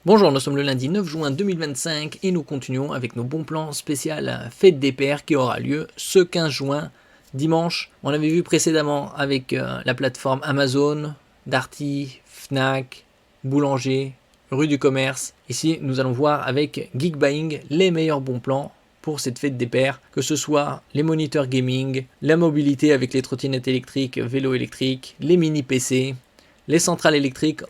Bonjour, nous sommes le lundi 9 juin 2025 et nous continuons avec nos bons plans spécial Fête des Pères qui aura lieu ce 15 juin, dimanche. On avait vu précédemment avec la plateforme Amazon, Darty, Fnac, Boulanger, Rue du Commerce. Ici, nous allons voir avec Geekbuying les meilleurs bons plans pour cette Fête des Pères, que ce soit les moniteurs gaming, la mobilité avec les trottinettes électriques, vélos électriques, les mini PC, les centrales électriques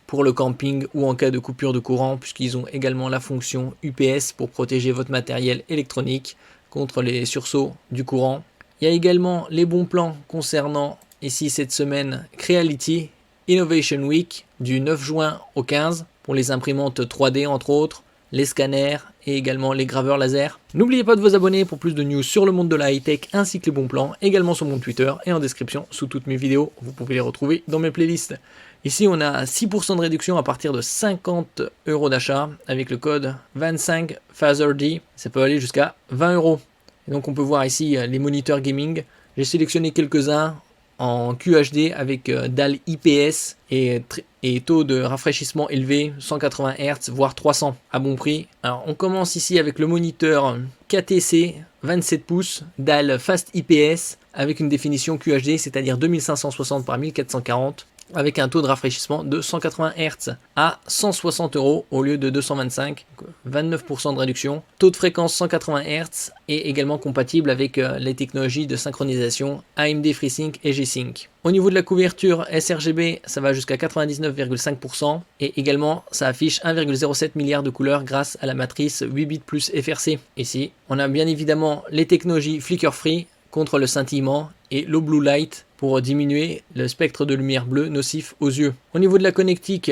pour le camping ou en cas de coupure de courant, puisqu'ils ont également la fonction UPS pour protéger votre matériel électronique contre les sursauts du courant. Il y a également les bons plans concernant ici cette semaine Creality Innovation Week du 9 juin au 15 pour les imprimantes 3D entre autres, les scanners et également les graveurs laser. N'oubliez pas de vous abonner pour plus de news sur le monde de la high-tech ainsi que les bons plans, également sur mon Twitter et en description sous toutes mes vidéos. Vous pouvez les retrouver dans mes playlists. Ici, on a 6% de réduction à partir de 50 € d'achat avec le code 25FAZERD. Ça peut aller jusqu'à 20 €. Et donc, on peut voir ici les moniteurs gaming. J'ai sélectionné quelques-uns en QHD avec dalle IPS et taux de rafraîchissement élevé, 180 Hz voire 300 à bon prix. Alors, on commence ici avec le moniteur KTC 27 pouces, dalle Fast IPS avec une définition QHD, c'est-à-dire 2560 par 1440. Avec un taux de rafraîchissement de 180 Hz à 160 € au lieu de 225, 29% de réduction. Taux de fréquence 180 Hz est également compatible avec les technologies de synchronisation AMD FreeSync et G-Sync. Au niveau de la couverture sRGB, ça va jusqu'à 99,5% et également ça affiche 1,07 milliard de couleurs grâce à la matrice 8 bits plus FRC. Ici, on a bien évidemment les technologies flicker free contre le scintillement et l'eau blue light pour diminuer le spectre de lumière bleue nocif aux yeux. Au niveau de la connectique,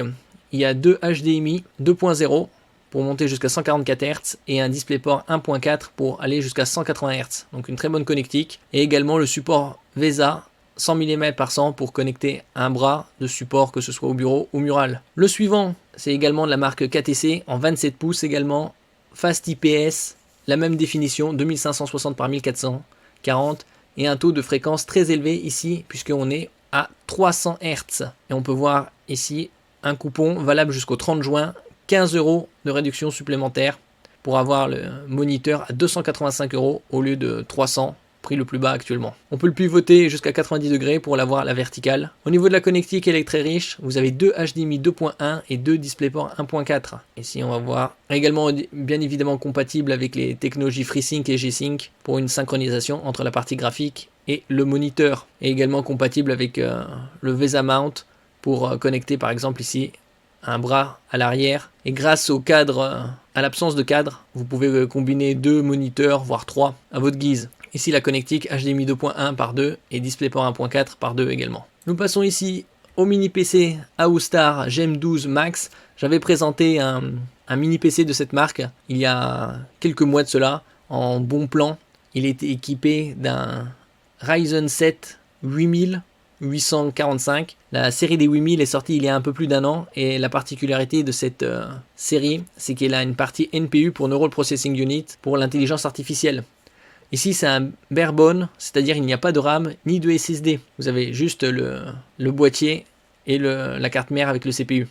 il y a deux HDMI 2.0 pour monter jusqu'à 144 Hz et un DisplayPort 1.4 pour aller jusqu'à 180 Hz. Donc une très bonne connectique. Et également le support VESA 100 mm par 100 pour connecter un bras de support que ce soit au bureau ou mural. Le suivant, c'est également de la marque KTC en 27 pouces également. Fast IPS, la même définition, 2560 par 1440. Et un taux de fréquence très élevé ici puisqu'on est à 300 Hz. Et on peut voir ici un coupon valable jusqu'au 30 juin, 15 € de réduction supplémentaire pour avoir le moniteur à 285 € au lieu de 300, prix le plus bas actuellement. On peut le pivoter jusqu'à 90 degrés pour l'avoir à la verticale. Au niveau de la connectique, elle est très riche. Vous avez deux HDMI 2.1 et deux DisplayPort 1.4. Ici, on va voir également bien évidemment compatible avec les technologies FreeSync et G-Sync pour une synchronisation entre la partie graphique et le moniteur. Et également compatible avec le VESA Mount pour connecter par exemple ici un bras à l'arrière. Et grâce au cadre, à l'absence de cadre, vous pouvez combiner deux moniteurs, voire trois, à votre guise. Ici la connectique HDMI 2.1 par 2 et DisplayPort 1.4 par 2 également. Nous passons ici au mini PC AOSTAR Gem 12 Max. J'avais présenté un mini PC de cette marque il y a quelques mois de cela en bon plan. Il était équipé d'un Ryzen 7 8845. La série des 8000 est sortie il y a un peu plus d'un an et la particularité de cette série, c'est qu'elle a une partie NPU pour Neural Processing Unit pour l'intelligence artificielle. Ici, c'est un barebone, c'est-à-dire il n'y a pas de RAM ni de SSD. Vous avez juste le boîtier et la carte mère avec le CPU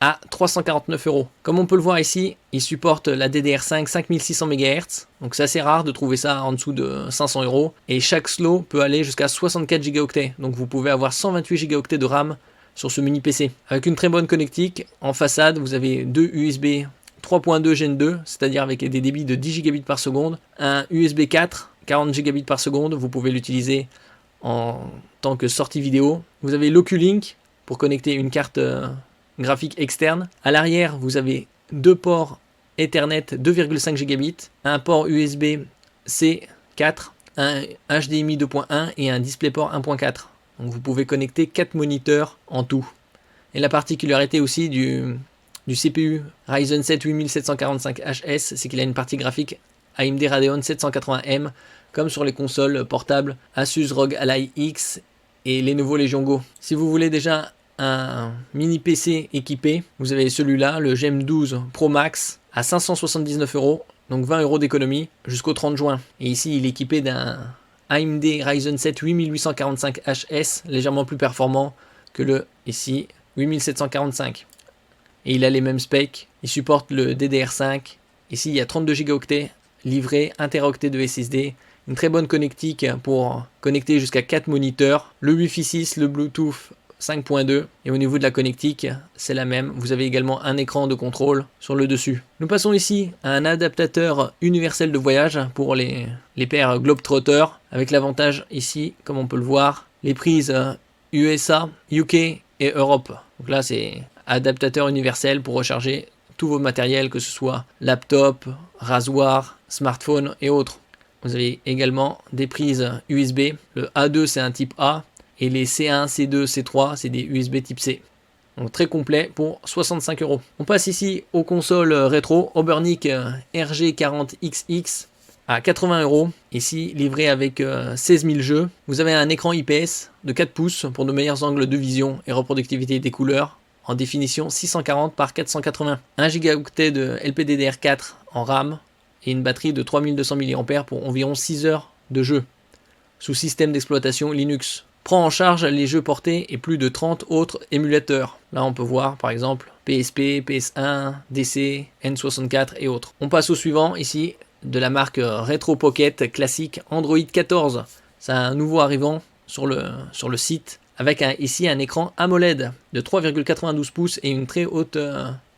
à 349 €. Comme on peut le voir ici, il supporte la DDR5 5600 MHz. Donc c'est assez rare de trouver ça en dessous de 500 €. Et chaque slot peut aller jusqu'à 64 Go. Donc vous pouvez avoir 128 Go de RAM sur ce mini PC. Avec une très bonne connectique, en façade, vous avez deux USB 3.2 Gen 2, c'est-à-dire avec des débits de 10 gigabits par seconde, un USB 4, 40 gigabits par seconde, vous pouvez l'utiliser en tant que sortie vidéo. Vous avez l'Oculink pour connecter une carte graphique externe. À l'arrière, vous avez deux ports Ethernet 2,5 gigabits, un port USB-C 4, un HDMI 2.1 et un DisplayPort 1.4. Donc vous pouvez connecter 4 moniteurs en tout. Et la particularité aussi du CPU Ryzen 7 8745HS, c'est qu'il a une partie graphique AMD Radeon 780M, comme sur les consoles portables Asus ROG Ally X et Lenovo Legion Go. Si vous voulez déjà un mini PC équipé, vous avez celui-là, le Gem 12 Pro Max, à 579 €, donc 20 € d'économie jusqu'au 30 juin. Et ici, il est équipé d'un AMD Ryzen 7 8845HS, légèrement plus performant que le ici 8745. et il a les mêmes specs. Il supporte le DDR5. Ici, il y a 32 Go livré, 1 Teraoctet de SSD, une très bonne connectique pour connecter jusqu'à 4 moniteurs, le Wi-Fi 6, le Bluetooth 5.2 et au niveau de la connectique, c'est la même. Vous avez également un écran de contrôle sur le dessus. Nous passons ici à un adaptateur universel de voyage pour les paires Globetrotter avec l'avantage ici, comme on peut le voir, les prises USA, UK et Europe. Donc là, c'est adaptateur universel pour recharger tous vos matériels, que ce soit laptop, rasoir, smartphone et autres. Vous avez également des prises USB. Le A2, c'est un type A. Et les C1, C2, C3, c'est des USB type C. Donc très complet pour 65 €. On passe ici aux consoles rétro. Obernik RG40XX à 80 €. Ici, livré avec 16 000 jeux. Vous avez un écran IPS de 4 pouces pour de meilleurs angles de vision et reproductivité des couleurs en définition 640 par 480. 1 Go de LPDDR4 en RAM et une batterie de 3200 mAh pour environ 6 heures de jeu. Sous système d'exploitation Linux. Prend en charge les jeux portés et plus de 30 autres émulateurs. Là, on peut voir par exemple PSP, PS1, DC, N64 et autres. On passe au suivant ici, de la marque Retro Pocket classique Android 14. C'est un nouveau arrivant sur le site avec ici un écran AMOLED de 3,92 pouces et une très haute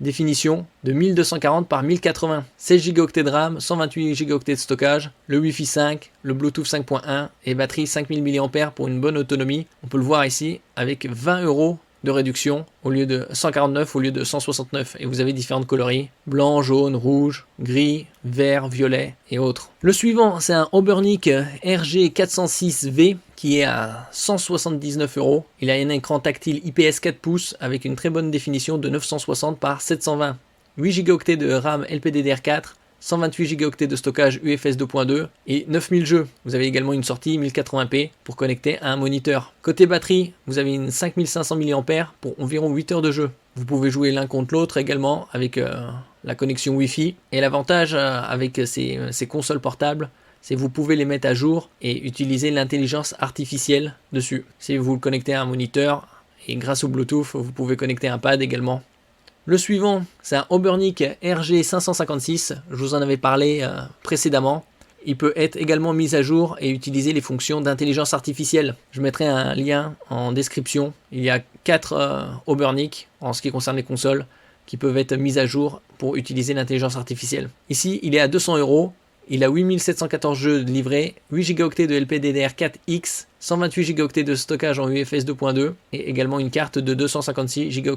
définition de 1240 par 1080. 16 Go de RAM, 128 Go de stockage, le Wi-Fi 5, le Bluetooth 5.1 et batterie 5000 mAh pour une bonne autonomie. On peut le voir ici avec 20 € de réduction au lieu de 149 au lieu de 169 et vous avez différentes coloris blanc, jaune, rouge, gris, vert, violet et autres. Le suivant c'est un Obernik RG406V qui est à 179 €. Il a un écran tactile IPS 4 pouces avec une très bonne définition de 960 par 720. 8 Go de RAM LPDDR4, 128 Go de stockage UFS 2.2 et 9000 jeux. Vous avez également une sortie 1080p pour connecter à un moniteur. Côté batterie, vous avez une 5500 mAh pour environ 8 heures de jeu. Vous pouvez jouer l'un contre l'autre également avec la connexion Wi-Fi. Et l'avantage avec ces consoles portables, c'est que vous pouvez les mettre à jour et utiliser l'intelligence artificielle dessus. Si vous le connectez à un moniteur et grâce au Bluetooth, vous pouvez connecter un pad également. Le suivant, c'est un Obernik RG556, je vous en avais parlé précédemment. Il peut être également mis à jour et utiliser les fonctions d'intelligence artificielle. Je mettrai un lien en description. Il y a 4 Obernik en ce qui concerne les consoles qui peuvent être mises à jour pour utiliser l'intelligence artificielle. Ici, il est à 200 €. Il a 8714 jeux livrés, 8 Go de LPDDR4X, 128 Go de stockage en UFS 2.2 et également une carte de 256 Go.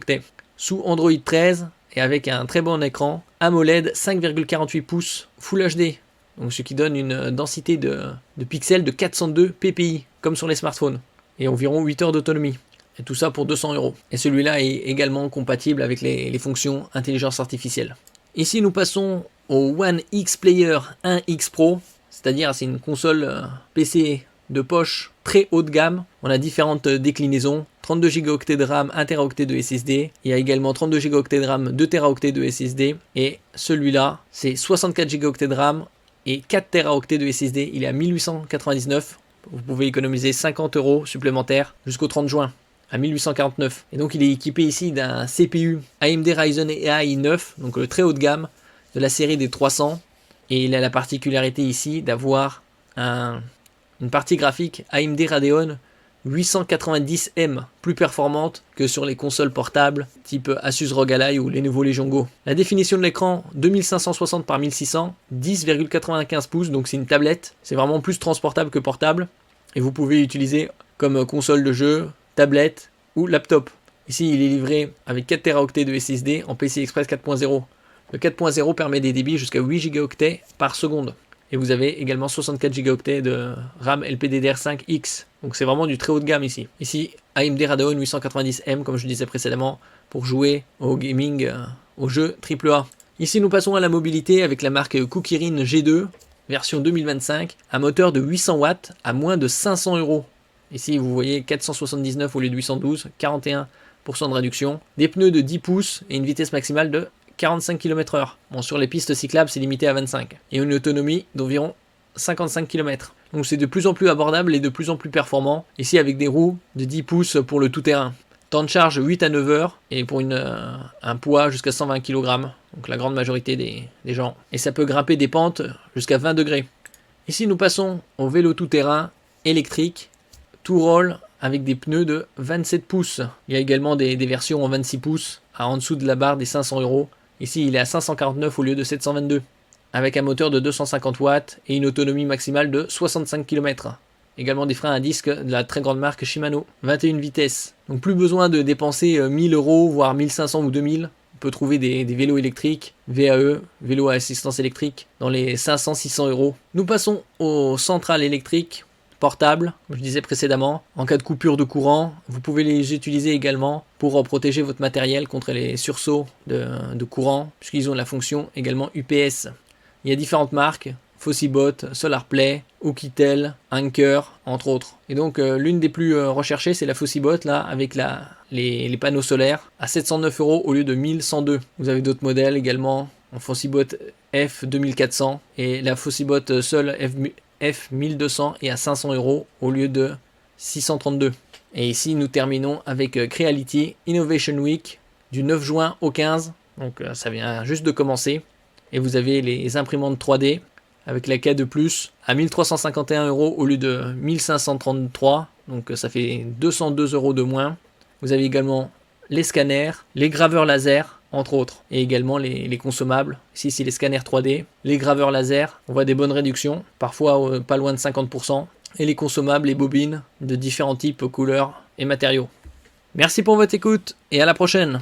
Sous Android 13 et avec un très bon écran AMOLED 5,48 pouces Full HD, donc ce qui donne une densité de pixels de 402 ppi comme sur les smartphones et environ 8 heures d'autonomie. Et tout ça pour 200 €. Et celui-là est également compatible avec les fonctions intelligence artificielle. Ici nous passons au One X Player 1X Pro, c'est-à-dire c'est une console PC de poche très haut de gamme. On a différentes déclinaisons, 32 Go de RAM, 1 Teraoctet de SSD. Il y a également 32 Go de RAM, 2 Teraoctets de SSD. Et celui-là, c'est 64 Go de RAM et 4 Teraoctets de SSD. Il est à 1899. Vous pouvez économiser 50 € supplémentaires jusqu'au 30 juin. À 1849. Et donc il est équipé ici d'un CPU AMD Ryzen AI 9, donc le très haut de gamme de la série des 300. Et il a la particularité ici d'avoir une partie graphique AMD Radeon 890M, plus performante que sur les consoles portables type Asus ROG Ally ou Lenovo Legion Go. La définition de l'écran 2560 par 1600, 10,95 pouces, donc c'est une tablette. C'est vraiment plus transportable que portable. Et vous pouvez l'utiliser comme console de jeu, tablette ou laptop. Ici, il est livré avec 4 Teraoctets de SSD en PCI Express 4.0. Le 4.0 permet des débits jusqu'à 8 Go par seconde. Et vous avez également 64 Go de RAM LPDDR5X. Donc c'est vraiment du très haut de gamme ici. Ici, AMD Radeon 890M, comme je disais précédemment, pour jouer au gaming, au jeu AAA. Ici, nous passons à la mobilité avec la marque Kukirin G2, version 2025, un moteur de 800 watts à moins de 500 €. Ici, vous voyez 479 au lieu de 812, 41% de réduction. Des pneus de 10 pouces et une vitesse maximale de 45 km/h. Bon, sur les pistes cyclables, c'est limité à 25. Et une autonomie d'environ 55 km. Donc c'est de plus en plus abordable et de plus en plus performant. Ici, avec des roues de 10 pouces pour le tout-terrain. Temps de charge 8 à 9 heures et pour un poids jusqu'à 120 kg, donc la grande majorité des gens. Et ça peut grimper des pentes jusqu'à 20 degrés. Ici nous passons au vélo tout-terrain électrique, tout roll avec des pneus de 27 pouces. Il y a également des versions en 26 pouces en dessous de la barre des 500 €. Ici il est à 549 au lieu de 722, avec un moteur de 250 watts et une autonomie maximale de 65 km. Également des freins à disque de la très grande marque Shimano, 21 vitesses. Donc plus besoin de dépenser 1000 €, voire 1500 ou 2000. On peut trouver des vélos électriques, VAE, vélo à assistance électrique, dans les 500-600 €. Nous passons aux centrales électriques portables, comme je disais précédemment. En cas de coupure de courant, vous pouvez les utiliser également pour protéger votre matériel contre les sursauts de courant, puisqu'ils ont la fonction également UPS. Il y a différentes marques, Fossibot, SolarPlay, Oukitel, Anker, entre autres. Et donc l'une des plus recherchées, c'est la Fossibot, là, avec les panneaux solaires, à 709 € au lieu de 1102. Vous avez d'autres modèles également, en Fossibot F 2400, et la Fossibot seule F 1200 est à 500 € au lieu de 632. Et ici, nous terminons avec Creality Innovation Week du 9 juin au 15. Donc ça vient juste de commencer. Et vous avez les imprimantes 3D avec la K2+, à 1351 € au lieu de 1533. Donc ça fait 202 € de moins. Vous avez également les scanners, les graveurs laser, entre autres. Et également les consommables. Ici, c'est les scanners 3D. Les graveurs laser, on voit des bonnes réductions. Parfois pas loin de 50%. Et les consommables, les bobines de différents types, couleurs et matériaux. Merci pour votre écoute et à la prochaine.